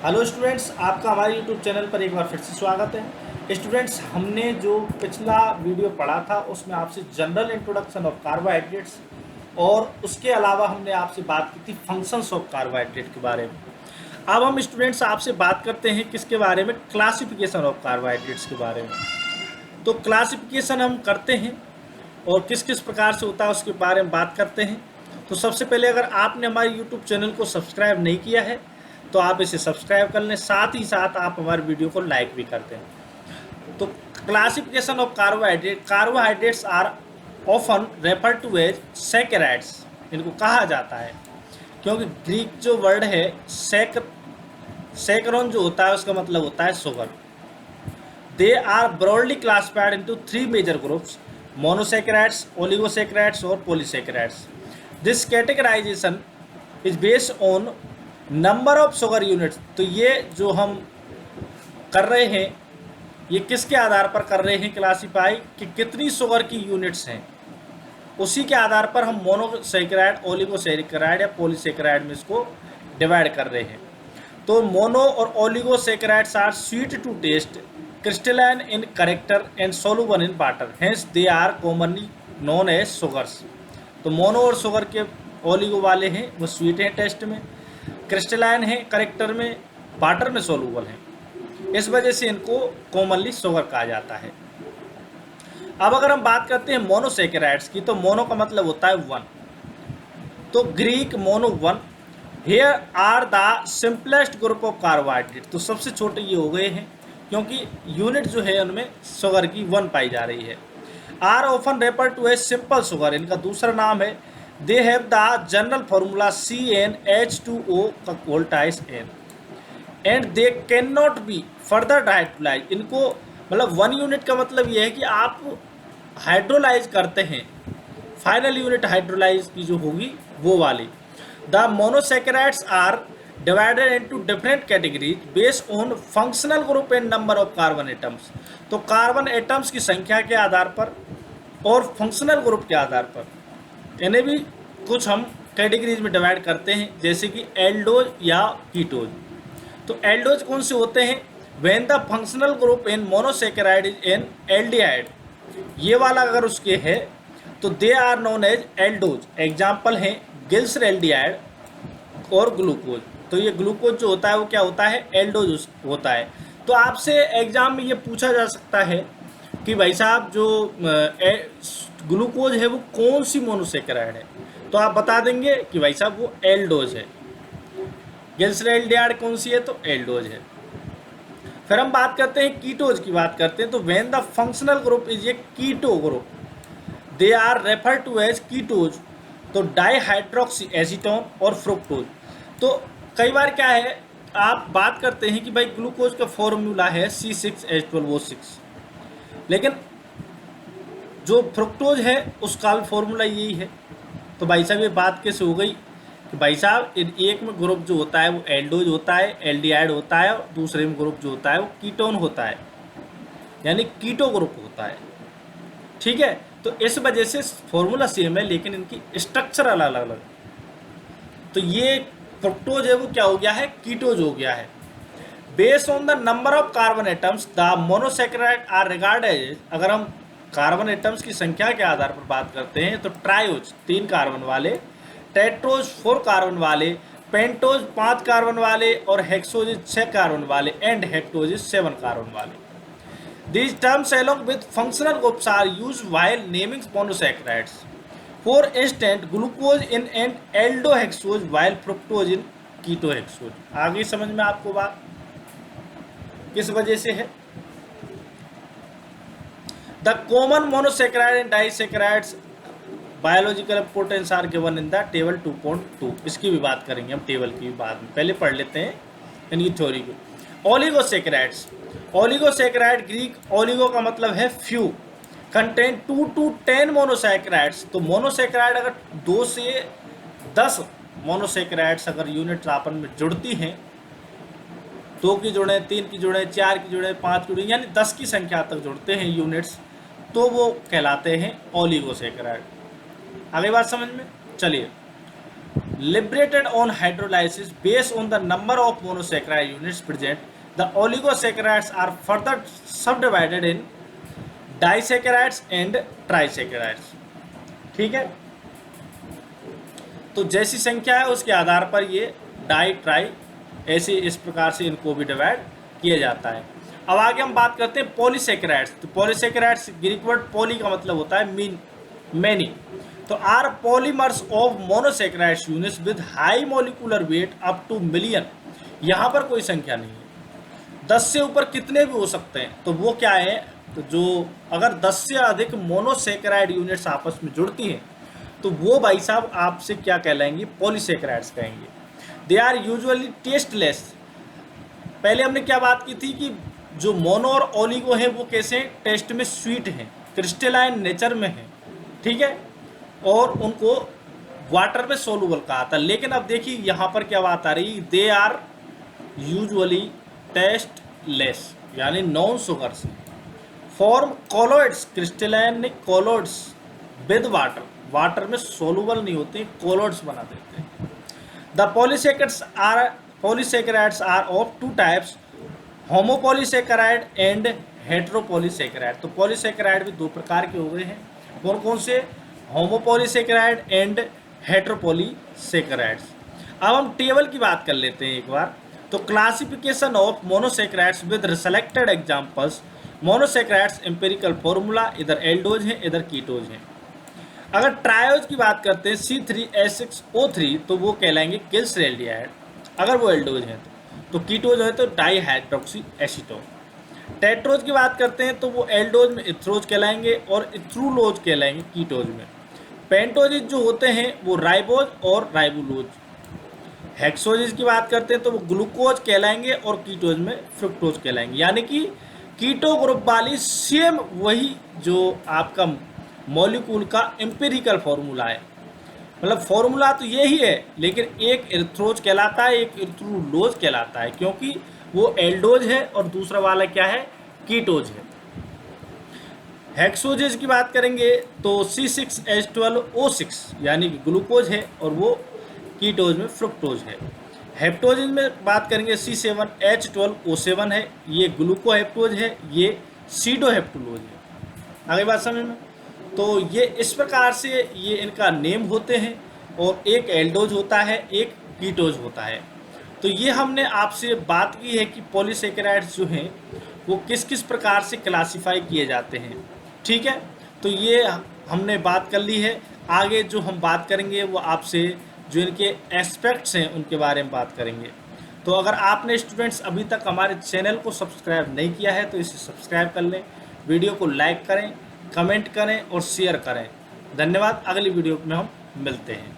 Hello students, आपका हमारे YouTube channel पर एक बार फिर से स्वागत है। स्टूडेंट्स, हमने जो पिछला वीडियो पढ़ा था उसमें आपसे जनरल इंट्रोडक्शन ऑफ कार्बोहाइड्रेट्स और उसके अलावा हमने आपसे बात की थी फंक्शंस ऑफ कार्बोहाइड्रेट के बारे में। अब हम स्टूडेंट्स आपसे बात करते हैं किसके बारे में, क्लासिफिकेशन ऑफ कार्बोहाइड्रेट्स के बारे में। तो क्लासिफिकेशन हम करते हैं और किस किस प्रकार से होता है उसके बारे में बात करते हैं। तो सबसे पहले अगर आपने हमारे यूट्यूब चैनल को सब्सक्राइब नहीं किया है तो आप इसे सब्सक्राइब कर लें, साथ ही साथ आप हमारे वीडियो को लाइक भी कर दें। तो classification of carbohydrates are often refer to as saccharides, इनको कहा जाता है क्योंकि ग्रीक जो वर्ड है सैकरॉन जो होता है उसका मतलब होता है sugar. They are broadly classified into 3 major groups, monosaccharides, oligosaccharides और polysaccharides. This categorization is based on number of sugar units. तो ये जो हम कर रहे हैं ये किसके आधार पर कर रहे हैं क्लासीफाई, कि कितनी शुगर की यूनिट्स हैं, उसी के आधार पर हम मोनोसैकेराइड, ओलिगोसैकेराइड या पॉलीसैकेराइड में इसको डिवाइड कर रहे हैं। तो मोनो और oligosaccharides are sweet to taste, crystalline in character and soluble in water, hence they are commonly known as sugars. तो मोनो और शुगर के ओलिगो वाले हैं वो स्वीट हैं टेस्ट में, क्रिस्टलाइन है करेक्टर में, वाटर में सोलूबल है, इस वजह से इनको कॉमनली शुगर कहा जाता है। अब अगर हम बात करते हैं मोनोसैकेराइड्स की, तो मोनो का मतलब होता है 1, तो Greek mono 1। Here are the simplest group of carbohydrate, तो सबसे छोटे ये हो गए हैं क्योंकि यूनिट जो है उनमें शुगर की 1 पाई जा रही है। Are often refer to a simple sugar, इनका दूसरा नाम है। They have the general formula CnH2O का वोल्टाइज N and they can not be further hydrolyse. इनको मतलब 1 यूनिट का मतलब ये है कि आप हाइड्रोलाइज करते हैं, फाइनल यूनिट हाइड्रोलाइज की जो होगी वो वाली। The monosaccharides are divided into different categories based on functional group and number of carbon atoms. तो कार्बन एटम्स की संख्या के आधार पर और फंक्शनल ग्रुप के आधार पर इन्हें भी कुछ हम कैटेगरीज में डिवाइड करते हैं, जैसे कि एल्डोज या कीटोज। तो एल्डोज कौन से होते हैं, when the functional group in monosaccharide is an aldehyde, ये वाला अगर उसके है तो they are known as aldose. Example हैं गिल्सर एल्डिहाइड और ग्लूकोज। तो ये ग्लूकोज जो होता है वो क्या होता है, एल्डोज होता है। तो आपसे एग्जाम में ये पूछा जा सकता है कि भाई साहब जो ग्लूकोज है वो कौन सी मोनोसैकेराइड है, तो आप बता देंगे कि भाई साहब वो एल्डोज है। गिल्सर एल्डिहाइड कौन सी है, तो एल्डोज है। फिर हम बात करते हैं कीटोज की बात करते हैं, तो when the functional group is a keto group they are refer to as ketose. तो डाईहाइड्रोक्सी एसीटोन और फ्रुक्टोज। तो कई बार क्या है, आप बात करते हैं कि भाई ग्लूकोज का फॉर्मूला है C6H12O6, लेकिन जो फ्रुक्टोज है उसका भी फॉर्मूला यही है। तो भाई साहब ये बात कैसे हो गई कि भाई साहब एक में ग्रुप जो होता है वो एल्डोज होता है, एल्डिहाइड होता है, और दूसरे में ग्रुप जो होता है वो कीटोन होता है, यानी कीटो ग्रुप होता है। ठीक है, तो इस वजह से फॉर्मूला सेम है लेकिन इनकी स्ट्रक्चर अलग अलग। तो ये फ्रुक्टोज है वो क्या हो गया है, कीटोज हो गया है। Based on the number of carbon atoms the monosaccharide are regarded. अगर हम कार्बन एटम्स की संख्या के आधार पर बात करते हैं तो ट्रायोज 3 कार्बन वाले, टेट्रोज 4 कार्बन वाले, पेंटोज 5 कार्बन वाले और हेक्सोज 6 कार्बन वाले एंड हेक्टोज 7 कार्बन वाले। These terms along with functional groups are used while naming monosaccharides. For instance, glucose in an aldohexose while fructose in ketohexose. आगे समझ में आपको बात किस वजह से है। The common monosaccharide and disaccharides biological importance are given in the table 2.2. इसकी भी बात करेंगे हम, टेबल की भी बाद में, पहले पढ़ लेते हैं इनकी थ्योरी को। ओलिगोसैकेराइड्स, ओलिगोसैकेराइड ग्रीक ओलिगो का मतलब है फ्यू, कंटेन 2 to 10 मोनोसैकेराइड्स। तो मोनोसैकेराइड अगर 2 से 10 मोनोसैकेराइड्स अगर यूनिट आपन में जुड़ती हैं, 2 की जुड़े, 3 की जुड़े, 4 की जुड़े, 5 की जुड़े, यानी 10 की संख्या तक जुड़ते हैं यूनिट्स, तो वो कहलाते हैं ओलिगोसैकेराइड। आगे बात समझ में, चलिए liberated on hydrolysis based on the number of monosaccharide units present. The oligosaccharides are further subdivided in disaccharides and trisaccharides. ठीक है, तो जैसी संख्या है उसके आधार पर ये डाई ट्राई ऐसे इस प्रकार से इनको भी डिवाइड किया जाता है। अब आगे हम बात करते हैं पॉलीसेक्राइड्स। तो पॉलीसेक्राइड्स ग्रीक वर्ड पॉली का मतलब होता है मीन मैनी। तो are polymers of monosaccharides units with high molecular weight up to million. यहाँ पर कोई संख्या नहीं है, 10 से ऊपर कितने भी हो सकते हैं। तो वो क्या है, तो जो अगर 10 से अधिक मोनोसेक्राइड यूनिट्स आपस में जुड़ती हैं तो वो भाई साहब आपसे क्या कहलाएंगे, पॉलीसेक्राइड्स कहेंगे। They are usually tasteless. पहले हमने क्या बात की थी कि जो मोनो और ओलिगो हैं वो कैसे हैं, टेस्ट में स्वीट हैं, क्रिस्टलाइन नेचर में हैं, ठीक है, और उनको वाटर में सोलूबल कहा था। लेकिन अब देखिए यहाँ पर क्या बात आ रही, दे आर यूजुअली टेस्टलेस यानी non sugars, form colloids, crystalline colloids with water, water में सोलूबल नहीं होते, कोलोइड्स बना देते हैं। The polysaccharides are of two types, homopolysaccharide and heteropolysaccharide. तो पॉलीसेक्राइड भी दो प्रकार के हो गए हैं, कौन कौन से, होमोपॉलीसेक्राइड एंड हेट्रोपॉलीसेक्राइड्स। अब हम टेबल की बात कर लेते हैं एक बार। तो classification of monosaccharides with selected examples. Monosaccharides empirical formula, इधर एल्डोज हैं इधर कीटोज हैं। अगर ट्रायोज की बात करते हैं C3H6O3 तो वो कहलाएंगे किल्सरेल्डिहाइड, अगर वो एल्डोज हैं तो कीटोज है तो डाईहाइड्रोक्सी एसीटोन। टेट्रोज की बात करते हैं तो वो एल्डोज में इथ्रोज कहलाएंगे और इथ्रूलोज कहलाएंगे कीटोज में। पेंटोजिज जो होते हैं वो राइबोज और राइबुलोज। हेक्सोजिज की बात करते हैं तो वो ग्लूकोज कहलाएंगे और कीटोज में फ्रुक्टोज कहलाएंगे। यानी कि कीटो ग्रुप वाली सेम वही जो आपका मॉलिक्यूल का एम्पिरिकल फॉर्मूला है, मतलब फॉर्मूला तो यही है, लेकिन एक इथ्रोज कहलाता है एक इथ्रूलोज कहलाता है, क्योंकि वो एल्डोज है और दूसरा वाला क्या है, कीटोज है। हेक्सोजेज की बात करेंगे तो C6H12O6 यानी कि ग्लूकोज है और वो कीटोज में फ्रुक्टोज है। हेप्टोजेज में बात करेंगे C7H12O7 है, ये ग्लूकोहेप्टोज है, ये सीडोहेप्टुलोज है। आगे बात समझ में। तो ये इस प्रकार से ये इनका नेम होते हैं और एक एल्डोज होता है एक कीटोज होता है। तो ये हमने आपसे बात की है कि पॉलीसेकेराइड्स जो हैं वो किस किस प्रकार से क्लासिफाई किए जाते हैं, ठीक है। तो ये हमने बात कर ली है। आगे जो हम बात करेंगे वो आपसे जो इनके एस्पेक्ट्स हैं उनके बारे में बात करेंगे। तो अगर आपने स्टूडेंट्स अभी तक हमारे चैनल को सब्सक्राइब नहीं किया है तो इसे सब्सक्राइब कर लें, वीडियो को लाइक करें, कमेंट करें और शेयर करें। धन्यवाद। अगली वीडियो में हम मिलते हैं।